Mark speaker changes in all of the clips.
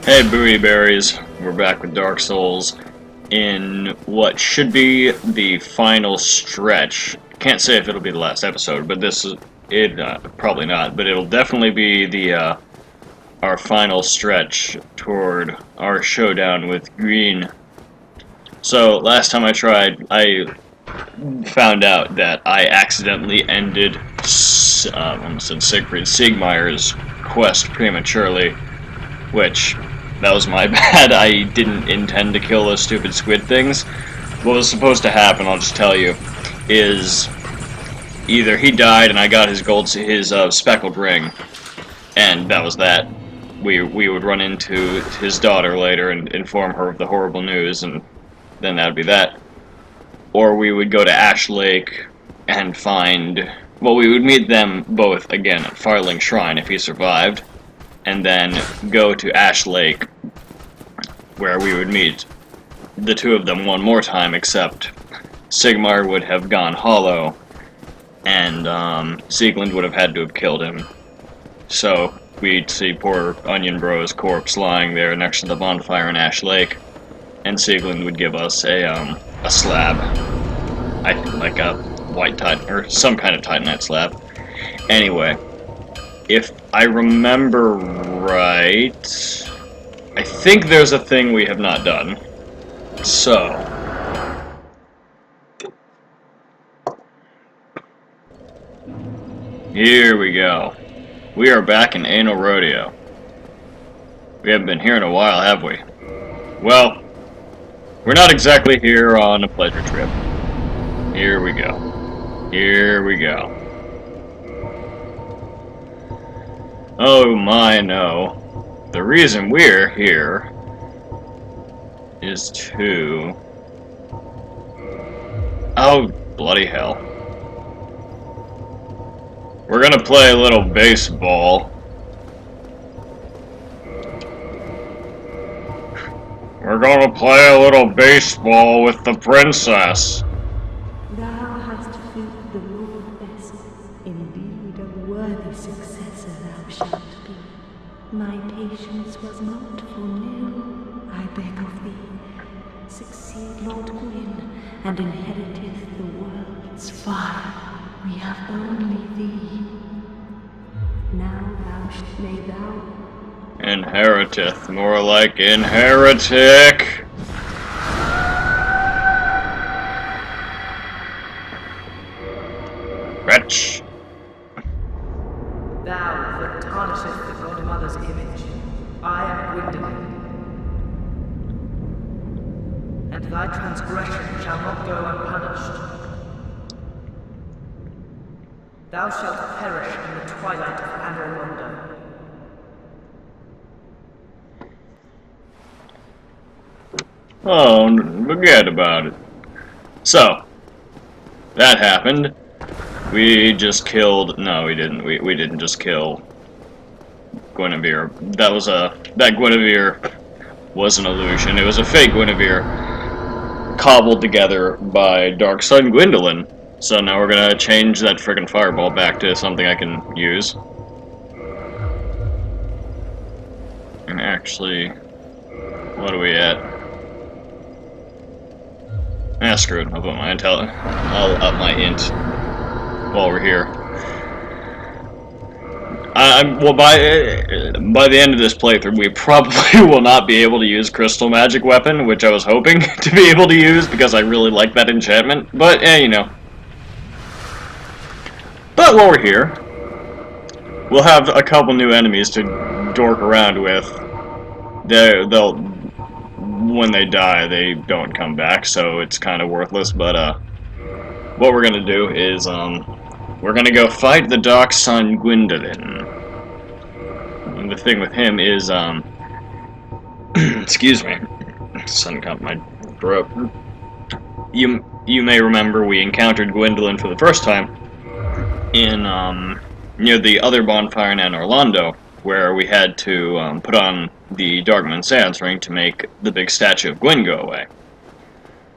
Speaker 1: Hey Booty Berries, we're back with Dark Souls in what should be the final stretch. Can't say if it'll be the last episode, but this is it. Probably not, but it'll definitely be the our final stretch toward our showdown with Green. So last time I tried, I found out that I accidentally ended almost said Siegmeyer's quest prematurely. Which, that was my bad. I didn't intend to kill those stupid squid things. What was supposed to happen, I'll just tell you, is either he died and I got his speckled ring, and that was that. We would run into his daughter later and inform her of the horrible news, and then that would be that. Or we would go to Ash Lake and find... Well, we would meet them both, again, at Firling Shrine if he survived, and then go to Ash Lake, where we would meet the two of them one more time, except Sigmar would have gone hollow, and Sieglind would have had to have killed him. So we'd see poor Onion Bro's corpse lying there next to the bonfire in Ash Lake, and Sieglind would give us a slab, like a white titan, or some kind of titanite slab. Anyway. If I remember right, I think there's a thing we have not done. So, here we go. We are back in Anal Rodeo. We haven't been here in a while, have we? Well, we're not exactly here on a pleasure trip. Here we go. Here we go. Oh my, no. The reason we're here is to... Oh, bloody hell. We're gonna play a little baseball. We're gonna play a little baseball with the princess.
Speaker 2: Thou hast filled the role best. Indeed, a worthy successor thou shalt be. My patience was not for nil. I beg of thee, succeed Lord Gwyn, and inheriteth the world's fire. We have only thee. Now may thou...
Speaker 1: Inheriteth, more like inheritic. Wretch.
Speaker 3: Thou that tarnisheth the godmother's image, I am Gwyndolin. And thy transgression shall not go unpunished. Thou shalt perish in the twilight of Anor.
Speaker 1: Oh, forget about it. So, that happened. We just killed... No, we didn't. We didn't just kill Guinevere. That Guinevere was an illusion. It was a fake Guinevere cobbled together by Dark Sun Gwyndolin. So now we're gonna change that frickin' fireball back to something I can use. And actually, what are we at? Ah, screw it. I'll put my I'll up my int while we're here. Well, by the end of this playthrough, we probably will not be able to use Crystal Magic Weapon, which I was hoping to be able to use because I really like that enchantment. But, you know. But while we're here, we'll have a couple new enemies to dork around with. When they die, they don't come back, so it's kind of worthless, but, what we're gonna do is, we're gonna go fight the Dark Sun Gwyndolin. And the thing with him is, excuse me, sun caught my throat. You may remember we encountered Gwyndolin for the first time in, near the other bonfire in Orlando, where we had to, put on the Darkmoon Sands ring to make the big statue of Gwyn go away.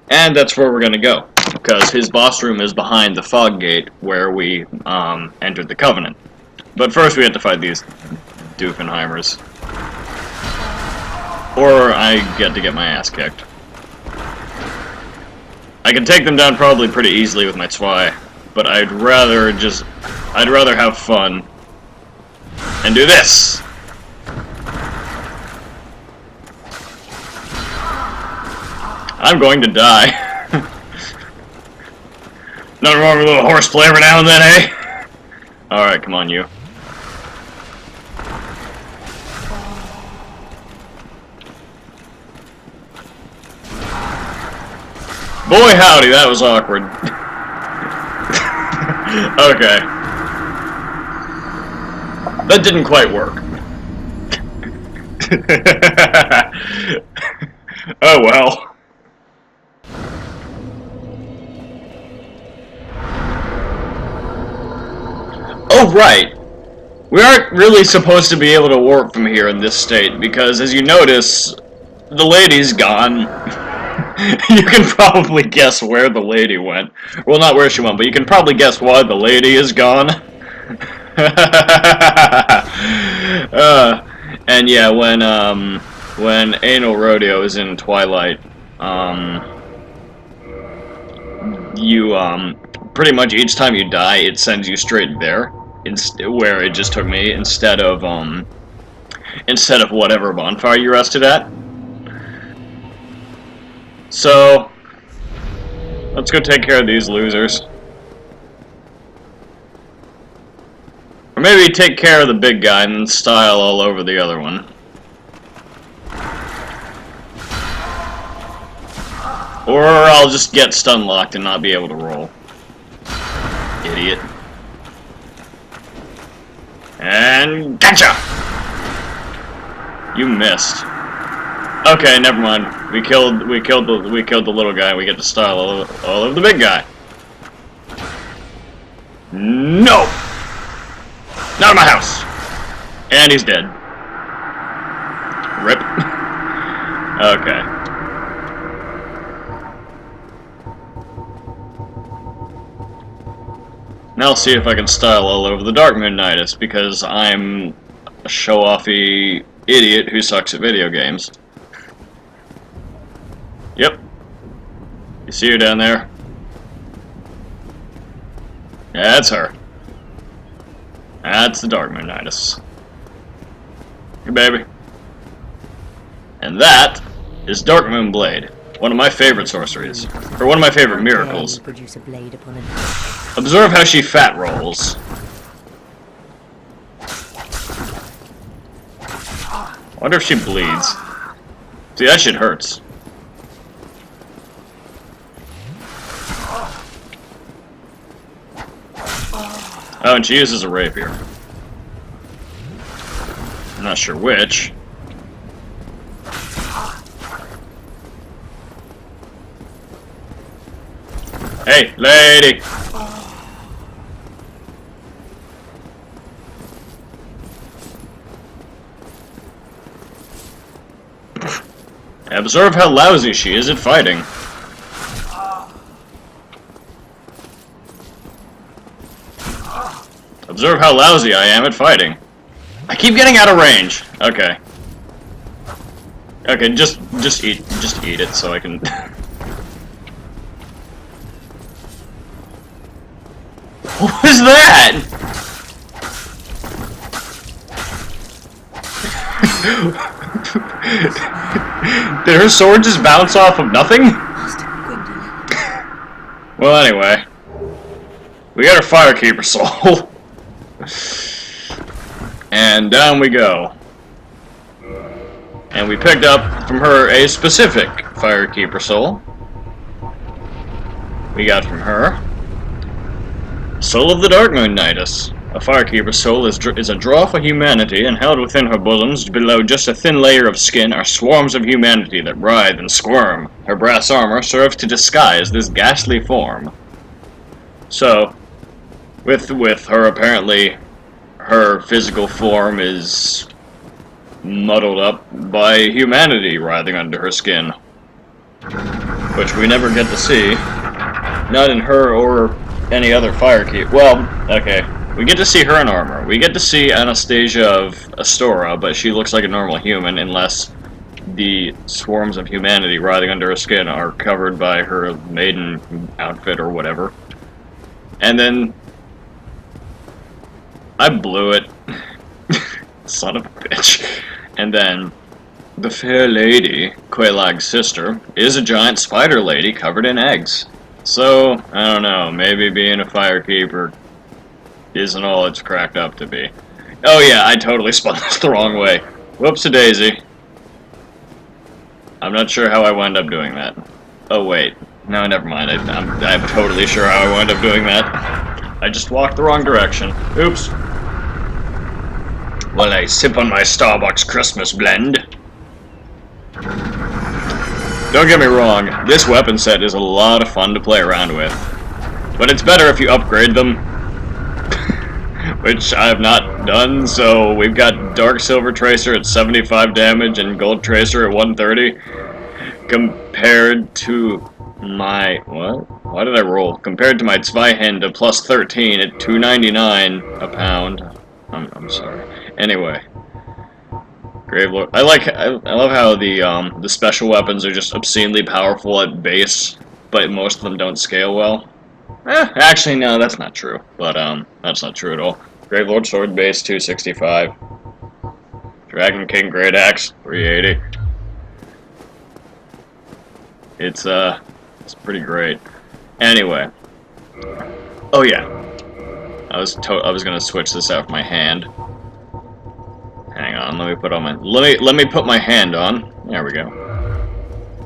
Speaker 1: And that's where we're gonna go, because his boss room is behind the fog gate where we entered the Covenant. But first we had to fight these Doofenheimers. Or I get my ass kicked. I can take them down probably pretty easily with my Zwei, but I'd rather have fun and do this. I'm going to die. Nothing wrong with a little horseplay every now and then, eh? Alright, come on, you. Boy howdy, that was awkward. Okay. That didn't quite work. Oh well. Oh right. We aren't really supposed to be able to warp from here in this state, because as you notice, the lady's gone. You can probably guess where the lady went. Well, not where she went, but you can probably guess why the lady is gone. And yeah, when Anal Rodeo is in Twilight, you pretty much each time you die, it sends you straight there, where it just took me, instead of whatever bonfire you rested at. So, let's go take care of these losers. Or maybe take care of the big guy and then style all over the other one. Or I'll just get stun locked and not be able to roll. Idiot. And gotcha! You missed. Okay, never mind. We killed the little guy. We get to style all over the big guy. No! Not in my house! And he's dead. Rip. Okay. Now I'll see if I can style all over the Dark Moon Nidus, because I'm a show-offy idiot who sucks at video games. Yep. You see her down there? Yeah, that's her. That's the Dark Moon Nidus. Hey, baby. And that is Dark Moon Blade, one of my favorite sorceries, or one of my favorite miracles. Observe how she fat rolls. Wonder if she bleeds. See, that shit hurts. Oh, and she uses a rapier. I'm not sure which. Hey, lady! Observe how lousy she is at fighting. Observe how lousy I am at fighting. I keep getting out of range. Okay. Okay, just eat it so I can. What was that? Did her sword just bounce off of nothing? Well, anyway. We got our Firekeeper soul. And down we go. And we picked up from her a specific Firekeeper soul. We got from her Soul of the Dark Moon Nidus. A Firekeeper soul is a draw for humanity, and held within her bosoms, below just a thin layer of skin, are swarms of humanity that writhe and squirm. Her brass armor serves to disguise this ghastly form. So, with her, apparently, her physical form is muddled up by humanity writhing under her skin. Which we never get to see. Not in her or any other Firekeeper. Well, okay. We get to see her in armor. We get to see Anastasia of Astora, but she looks like a normal human unless the swarms of humanity writhing under her skin are covered by her maiden outfit or whatever. And then I blew it. Son of a bitch. And then the fair lady, Quelaag's sister, is a giant spider lady covered in eggs. So, I don't know, maybe being a firekeeper isn't all it's cracked up to be. Oh yeah, I totally spun this the wrong way. Whoops-a-daisy. I'm not sure how I wound up doing that. Oh wait, no, never mind. I'm totally sure how I wound up doing that. I just walked the wrong direction. Oops. While I sip on my Starbucks Christmas blend. Don't get me wrong, this weapon set is a lot of fun to play around with. But it's better if you upgrade them. Which I have not done, so we've got Dark Silver Tracer at 75 damage and Gold Tracer at 130. Compared to my... what? Why did I roll? Compared to my Zweihände at plus 13 at 299 a pound. I'm sorry. Anyway. Gravelord. I love how the special weapons are just obscenely powerful at base, but most of them don't scale well. Actually, no, that's not true. But, that's not true at all. Gravelord Sword base, 265. Dragon King Great Axe, 380. It's pretty great. Anyway. Oh yeah. I was gonna switch this out with my hand. Hang on, let me put my hand on. There we go.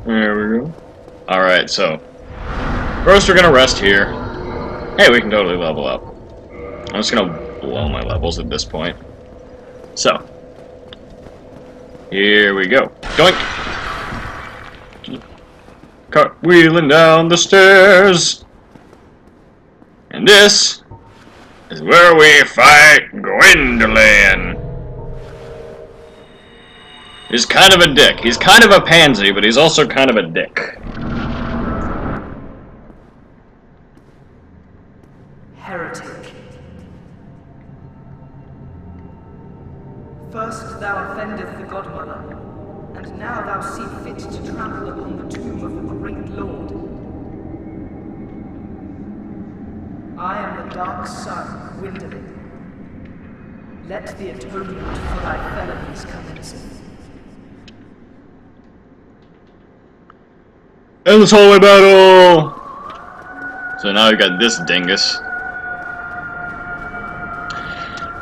Speaker 1: There we go. Alright, so first we're gonna rest here. Hey, we can totally level up. I'm just gonna blow my levels at this point. So, here we go. Doink! Cartwheeling down the stairs! And this is where we fight Gwendolyn! He's kind of a dick. He's kind of a pansy, but he's also kind of a dick.
Speaker 3: Heretic. First thou offendeth the Godmother, and now thou see fit to trample upon the tomb of the great Lord. I am the Dark Sun, Gwendolyn. Let the atonement for thy felonies commence.
Speaker 1: And this hallway battle! So now we got this dingus.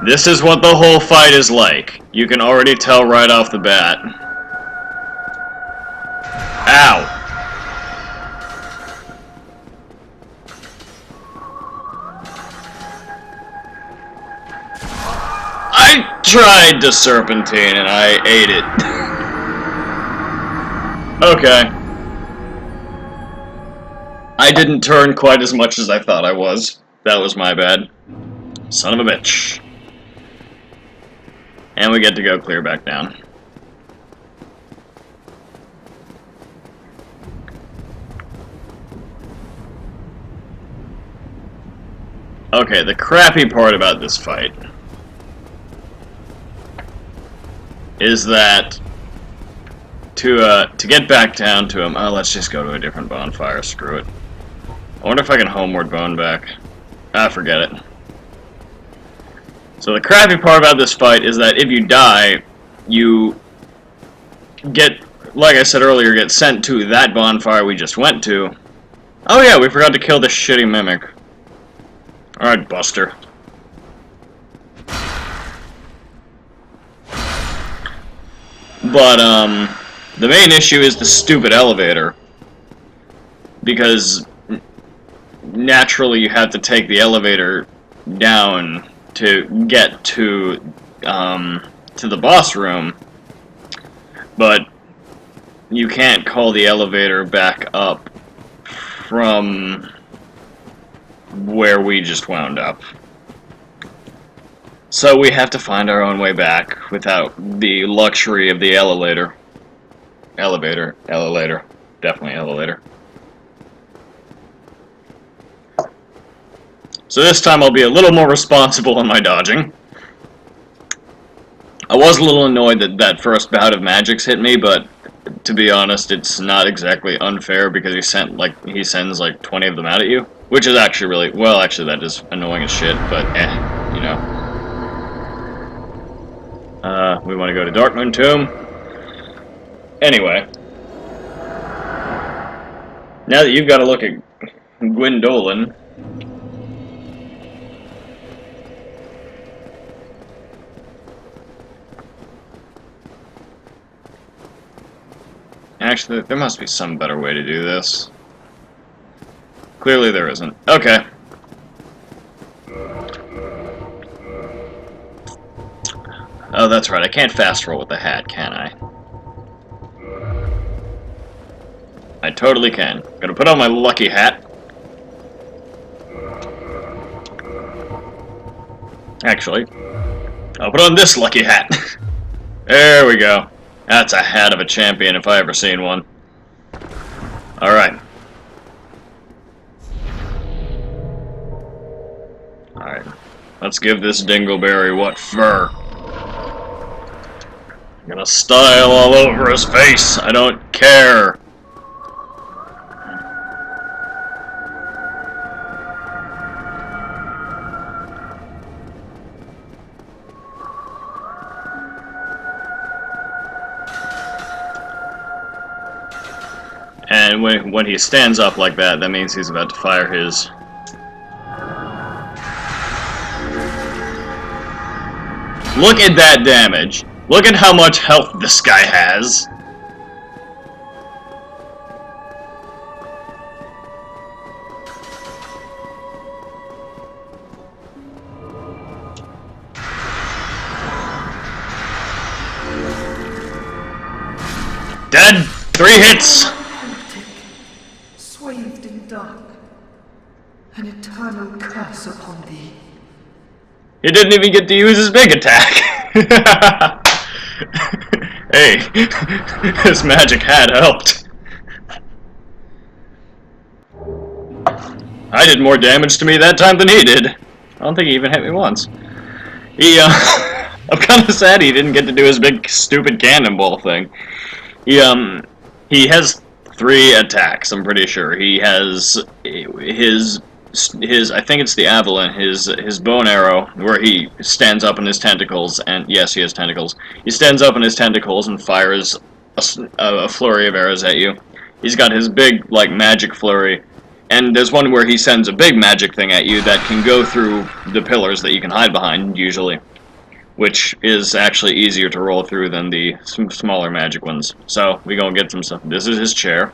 Speaker 1: This is what the whole fight is like. You can already tell right off the bat. Ow! I tried to serpentine and I ate it. Okay. I didn't turn quite as much as I thought I was. That was my bad. Son of a bitch. And we get to go clear back down. Okay, the crappy part about this fight is that to get back down to him, let's just go to a different bonfire, screw it. I wonder if I can homeward bone back. Forget it. So the crappy part about this fight is that if you die, you get, like I said earlier, get sent to that bonfire we just went to. Oh yeah, we forgot to kill this shitty mimic. Alright, Buster. But, the main issue is the stupid elevator. Because naturally you have to take the elevator down to get to the boss room, but you can't call the elevator back up from where we just wound up. So we have to find our own way back without the luxury of the elevator. Elevator. Definitely elevator. So this time I'll be a little more responsible in my dodging. I was a little annoyed that that first bout of magics hit me, but to be honest, it's not exactly unfair because he sends like 20 of them out at you, which is actually really well. Actually, that is annoying as shit, but you know. We want to go to Darkmoon Tomb. Anyway, now that you've got to look at Gwyndolin. Actually, there must be some better way to do this. Clearly there isn't. Okay. Oh, that's right. I can't fast roll with the hat, can I? I totally can. Gonna put on my lucky hat. Actually, I'll put on this lucky hat. There we go. That's a hat of a champion if I ever seen one. Alright. Alright. Let's give this dingleberry what fur. I'm gonna style all over his face. I don't care. And when he stands up like that, that means he's about to fire his... Look at that damage! Look at how much health this guy has! Dead! 3 hits!
Speaker 3: Swathed in dark, an eternal curse upon thee.
Speaker 1: He didn't even get to use his big attack! Hey, his magic hat helped. I did more damage to me that time than he did. I don't think he even hit me once. I'm kinda sad he didn't get to do his big stupid cannonball thing. He has 3 attacks, I'm pretty sure. He has his I think it's the Avalon, his bow and arrow, where he stands up in his tentacles, and yes, he has tentacles. He stands up in his tentacles and fires a flurry of arrows at you. He's got his big, like, magic flurry, and there's one where he sends a big magic thing at you that can go through the pillars that you can hide behind, usually, which is actually easier to roll through than the smaller magic ones. So, we gonna get some stuff. This is his chair.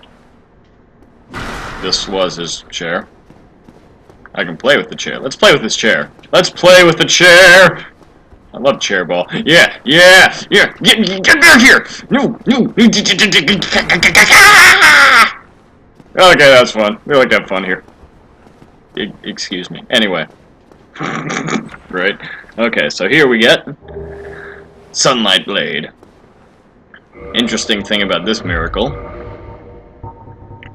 Speaker 1: This was his chair. I can play with the chair. Let's play with this chair. Let's play with the chair! I love chair ball. Yeah, yeah, yeah! Get back here! No, no! Okay, that's fun. We like to have fun here. Excuse me. Anyway. Right. Okay, so here we get Sunlight Blade. Interesting thing about this miracle,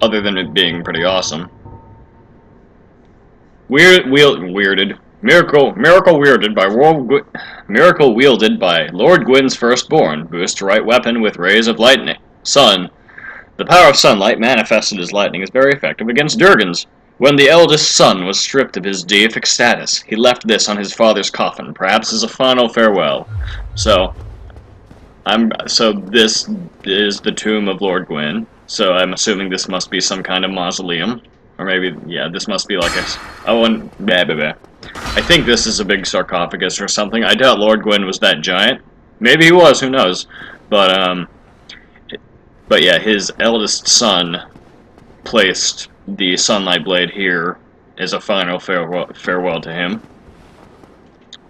Speaker 1: other than it being pretty awesome. Miracle wielded by Lord Gwyn's firstborn. Boost right weapon with rays of lightning. Sun. The power of sunlight manifested as lightning is very effective against Durgans. When the eldest son was stripped of his deific status, he left this on his father's coffin, perhaps as a final farewell. So this is the tomb of Lord Gwyn. So I'm assuming this must be some kind of mausoleum. Or maybe, yeah, this must be like a... Oh, and... I think this is a big sarcophagus or something. I doubt Lord Gwyn was that giant. Maybe he was, who knows. But yeah, his eldest son placed the Sunlight Blade here as a final farewell to him.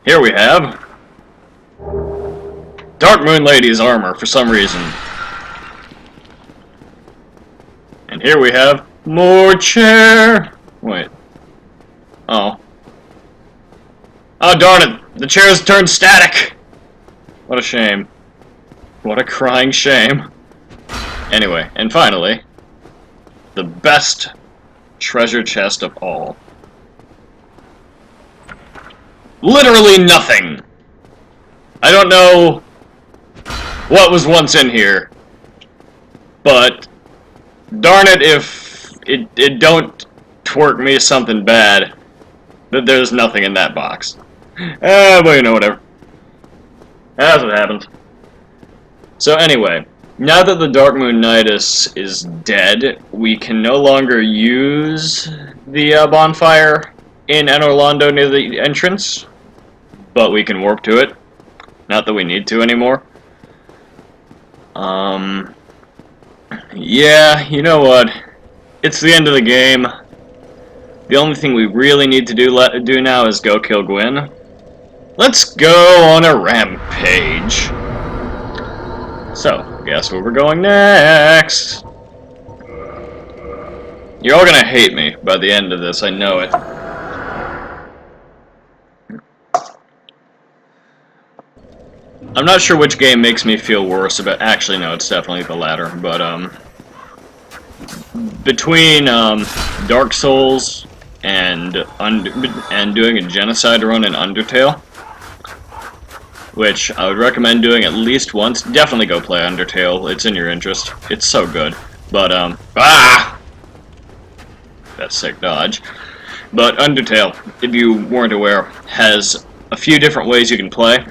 Speaker 1: Here we have Darkmoon Lady's armor, for some reason. And here we have more chair! Wait. Oh. Oh, darn it! The chair's turned static! What a shame. What a crying shame. Anyway, and finally, the best treasure chest of all. Literally nothing. I don't know what was once in here, but darn it if it don't twerk me something bad that there's nothing in that box. Well, you know, whatever. That's what happens. So anyway, now that the Dark Moon Nidus is dead, we can no longer use the bonfire in Orlando near the entrance, but we can warp to it. Not that we need to anymore. Yeah, you know what? It's the end of the game. The only thing we really need to do now is go kill Gwyn. Let's go on a rampage. So, guess where we're going next? You're all gonna hate me by the end of this, I know it. I'm not sure which game makes me feel worse about... Actually, no, it's definitely the latter, but, between, Dark Souls and doing a genocide run in Undertale, which I would recommend doing at least once. Definitely go play Undertale, it's in your interest. It's so good. But, that's sick dodge. But Undertale, if you weren't aware, has a few different ways you can play.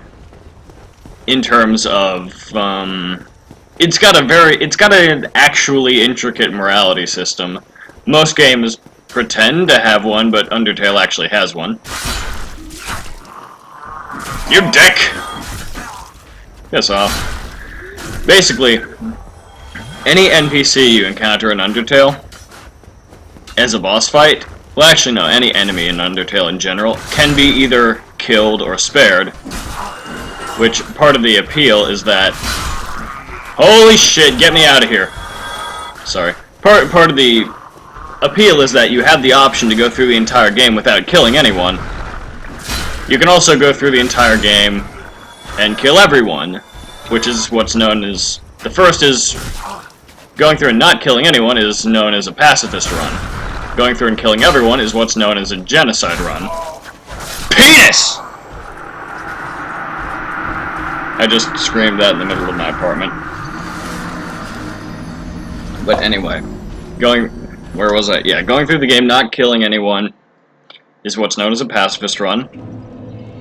Speaker 1: In terms of, it's got an actually intricate morality system. Most games pretend to have one, but Undertale actually has one. You dick! Piss off. Basically, any NPC you encounter in Undertale as a boss fight, well actually no, any enemy in Undertale in general, can be either killed or spared. Which, part of the appeal is that... Holy shit, get me out of here! Sorry. Part of the appeal is that you have the option to go through the entire game without killing anyone. You can also go through the entire game and kill everyone, which is what's known as... The first is... Going through and not killing anyone is known as a pacifist run. Going through and killing everyone is what's known as a genocide run. Penis! I just screamed that in the middle of my apartment. But anyway, where was I? Yeah, going through the game, not killing anyone, is what's known as a pacifist run.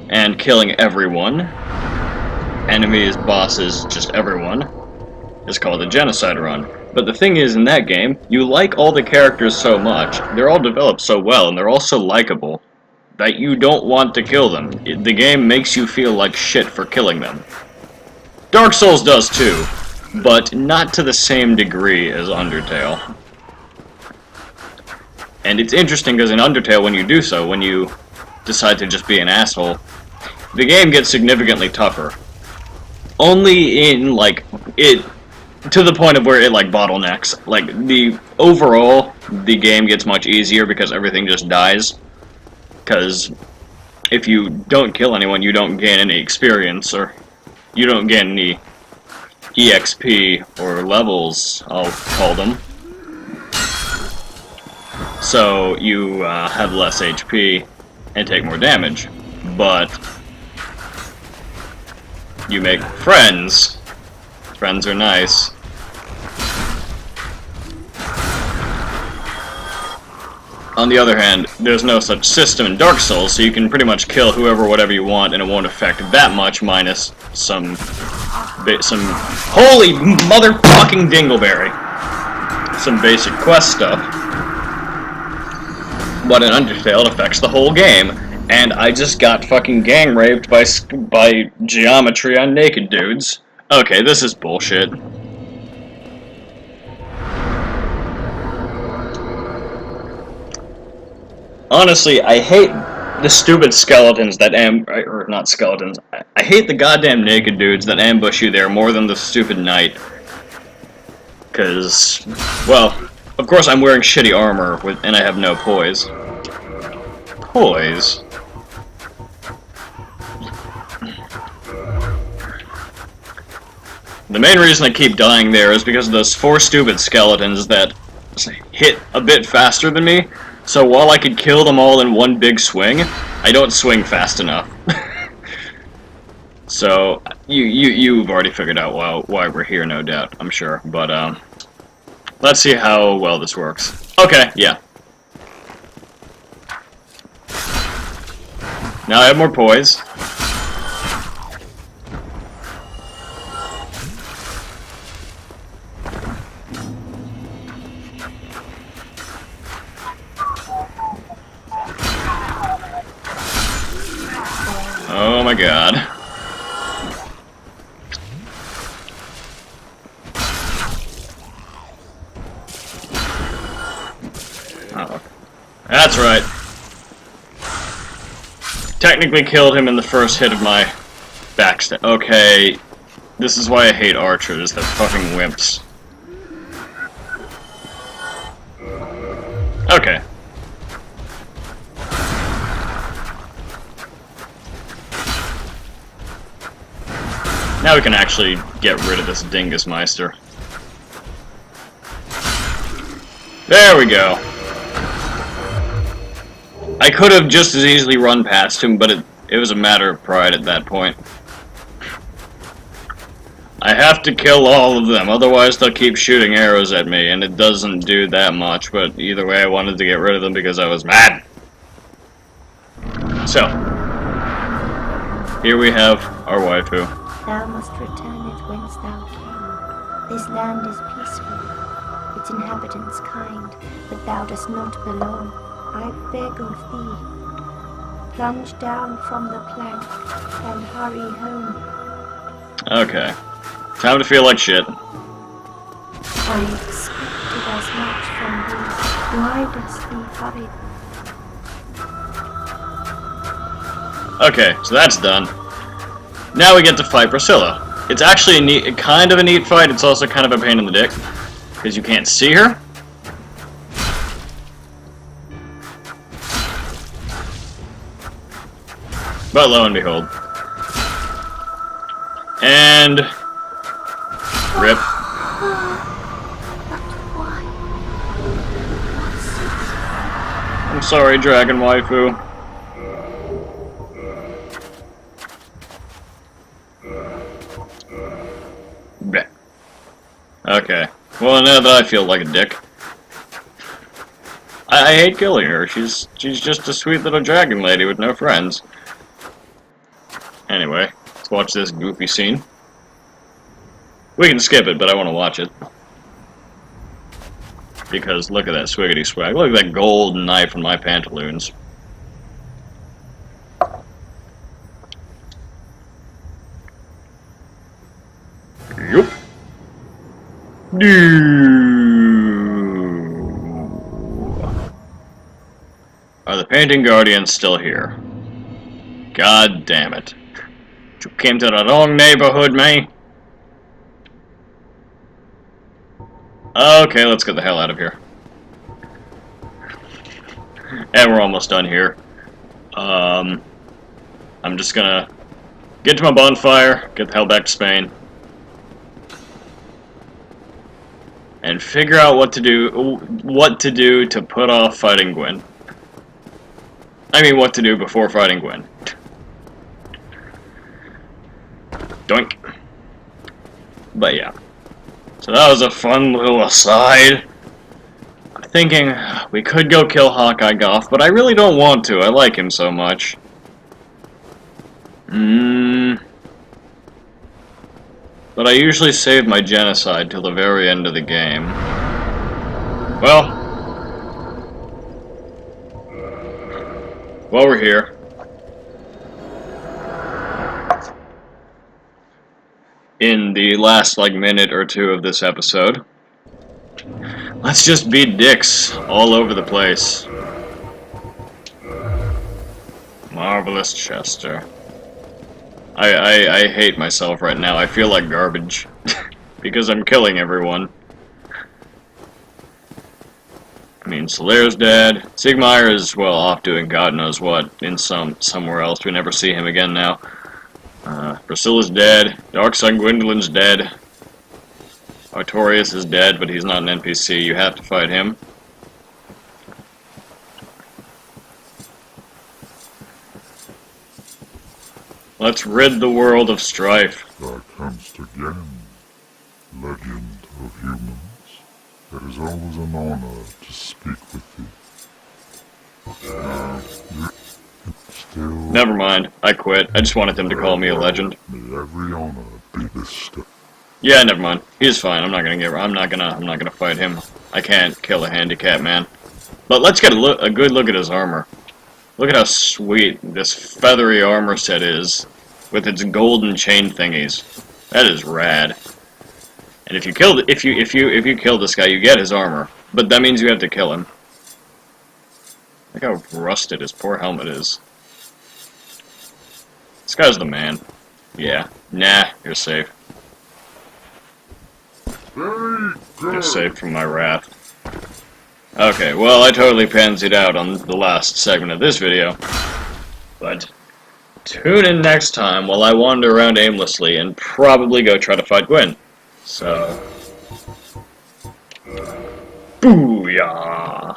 Speaker 1: And killing everyone, enemies, bosses, just everyone, is called a genocide run. But the thing is, in that game, you like all the characters so much, they're all developed so well, and they're all so likable, that you don't want to kill them. The game makes you feel like shit for killing them. Dark Souls does too, but not to the same degree as Undertale. And it's interesting because in Undertale, when you do so, when you decide to just be an asshole, the game gets significantly tougher. Only in, like, to the point of where it, like, bottlenecks. Like, overall, the game gets much easier because everything just dies. Because if you don't kill anyone, you don't gain any experience, or you don't gain any EXP, or levels, I'll call them. So you have less HP and take more damage. But you make friends. Friends are nice. On the other hand, there's no such system in Dark Souls, so you can pretty much kill whoever, whatever you want, and it won't affect that much, minus some holy motherfucking dingleberry, some basic quest stuff. But in Undertale, it affects the whole game, and I just got fucking gang raped by geometry on naked dudes. Okay, this is bullshit. Honestly, I hate the stupid skeletons that or not skeletons, I hate the goddamn naked dudes that ambush you there more than the stupid knight. Cause, well, of course I'm wearing shitty armor, and I have no poise. Poise? The main reason I keep dying there is because of those 4 stupid skeletons that hit a bit faster than me, So while I could kill them all in one big swing, I don't swing fast enough. So you've already figured out why we're here, no doubt, I'm sure. But let's see how well this works. Okay, yeah. Now I have more poise. Oh my god. Oh. That's right. Technically killed him in the first hit of my backstab. Okay, this is why I hate archers, they're fucking wimps. Okay. Now we can actually get rid of this Dingus Meister. There we go. I could have just as easily run past him, but it was a matter of pride at that point. I have to kill all of them, otherwise they'll keep shooting arrows at me, and it doesn't do that much, but either way I wanted to get rid of them because I was mad. So, here we have our waifu.
Speaker 4: Thou must return it whence thou came. This land is peaceful, its inhabitants kind, but thou dost not belong. I beg of thee, plunge down from the plank and hurry home.
Speaker 1: Okay. Time to feel like shit.
Speaker 4: I expected as much from thee. Why dost thee hurry?
Speaker 1: Okay, so that's done. Now we get to fight Priscilla. It's actually kind of a neat fight, it's also kind of a pain in the dick, because you can't see her. But lo and behold. And... rip. I'm sorry, Dragon Waifu. Bleh. Okay. Well, now that I feel like a dick. I hate killing her. She's just a sweet little dragon lady with no friends. Anyway, let's watch this goofy scene. We can skip it, but I want to watch it. Because look at that swiggity swag. Look at that gold knife on my pantaloons. Yup. Are the painting guardians still here? God damn it. You came to the wrong neighborhood, man. Okay, let's get the hell out of here. And we're almost done here. I'm just gonna get to my bonfire, get the hell back to Spain, and figure out what to do to put off fighting Gwen. I mean, what to do before fighting Gwen. Doink. But yeah. So that was a fun little aside. I'm thinking we could go kill Hawkeye Goth, but I really don't want to. I like him so much. But I usually save my genocide till the very end of the game. Well, while we're here, in the last minute or two of this episode, let's just beat dicks all over the place. Marvelous Chester. I hate myself right now. I feel like garbage because I'm killing everyone. I mean, Solaire's dead. Sigmire is, well, off doing God knows what in somewhere else. We never see him again now. Priscilla's dead. Dark Sun Gwendolyn's dead. Artorias is dead, but he's not an NPC. You have to fight him. Let's rid the world of strife.
Speaker 5: Thou comest again, legend of humans. It is always an honor to speak with thee. Still,
Speaker 1: Never mind. I quit. I just wanted them to call me a legend.
Speaker 5: may every honor be bestowed.
Speaker 1: Yeah, never mind. He's fine. I'm not gonna fight him. I can't kill a handicapped man. But let's get a good look at his armor. Look at how sweet this feathery armor set is, with its golden chain thingies. That is rad. And if you kill this guy, you get his armor. But that means you have to kill him. Look how rusted his poor helmet is. This guy's the man. Yeah. Nah, you're safe.
Speaker 5: Very
Speaker 1: You're
Speaker 5: good.
Speaker 1: safe from my wrath. Okay, well, I totally pansied out on the last segment of this video. But tune in next time while I wander around aimlessly and probably go try to fight Gwen. So... Booyah!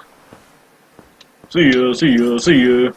Speaker 1: See ya, see ya, see ya!